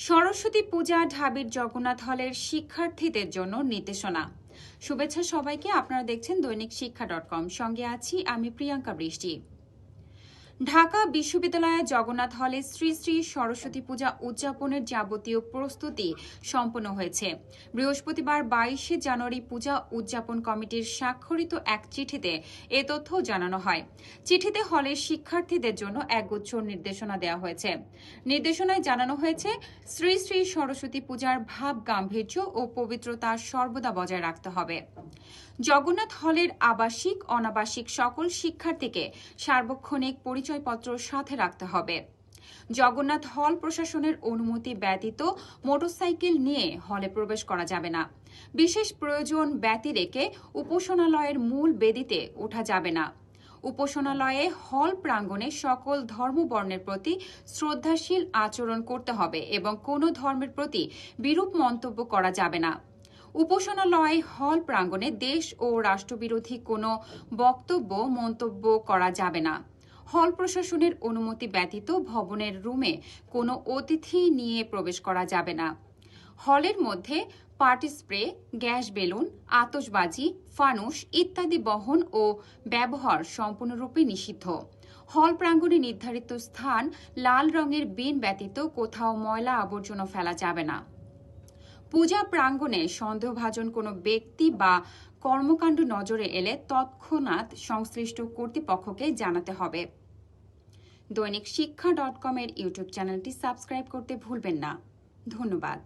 সরস্বতী পূজা ঢাবির জগন্নাথ হলের শিক্ষার্থীদের জন্য নির্দেশনা। শুভেচ্ছা সবাইকে, আপনারা দেখছেন দৈনিক শিক্ষা.com। সঙ্গে আছি আমি প্রিয়াঙ্কা বৃষ্টি। ঢাকা বিশ্ববিদ্যালয়ের জগন্নাথ হলে শ্রী শ্রী সরস্বতী পূজা উদযাপনের যাবতীয় প্রস্তুতি সম্পন্ন হয়েছে। বৃহস্পতিবার 22 জানুয়ারি পূজা উদযাপন কমিটির স্বাক্ষরিত এক চিঠিতে এ তথ্য জানানো হয়। চিঠিতে হলের শিক্ষার্থীদের জন্য একগুচ্ছ নির্দেশনা দেওয়া হয়েছে। নির্দেশনায় জানানো হয়েছে, শ্রী শ্রী সরস্বতী পূজার ভাব গাম্ভীর্য ও পবিত্রতা সর্বদা বজায় রাখতে হবে। জগন্নাথ হলের আবাসিক অনাবাসিক সকল শিক্ষার্থীকে সার্বক্ষণিক পরিচয়পত্র সাথে রাখতে হবে। জগন্নাথ হল প্রশাসনের অনুমতি ব্যতীত মোটরসাইকেল নিয়ে হলে প্রবেশ করা যাবে না। বিশেষ প্রয়োজন ব্যতি রেখে উপাসনালয়ের মূল বেদিতে ওঠা যাবে না। উপাসনালয়ে হল প্রাঙ্গণে সকল ধর্মবর্ণের প্রতি শ্রদ্ধাশীল আচরণ করতে হবে এবং কোনো ধর্মের প্রতি বিরূপ মন্তব্য করা যাবে না। উপাসনালয় হল প্রাঙ্গণে দেশ ও রাষ্ট্রবিরোধী কোনো বক্তব্য মন্তব্য করা যাবে না। হল প্রশাসনের অনুমতি ব্যতীত ভবনের রুমে কোনো অতিথি নিয়ে প্রবেশ করা যাবে না। হলের মধ্যে পার্টি স্প্রে, গ্যাস বেলুন, আতশবাজি, ফানুস ইত্যাদি বহন ও ব্যবহার সম্পূর্ণরূপে নিষিদ্ধ। হল প্রাঙ্গণে নির্ধারিত স্থান লাল রঙের বিন ব্যতীত কোথাও ময়লা আবর্জনা ফেলা যাবে না। পূজা প্রাঙ্গণে সন্দেহভাজন কোনো ব্যক্তি বা কর্মকাণ্ড নজরে এলে তৎক্ষণাৎ সংশ্লিষ্ট কর্তৃপক্ষকে জানাতে হবে। দৈনিক শিক্ষা.com এর ইউটিউব চ্যানেলটি সাবস্ক্রাইব করতে ভুলবেন না। ধন্যবাদ।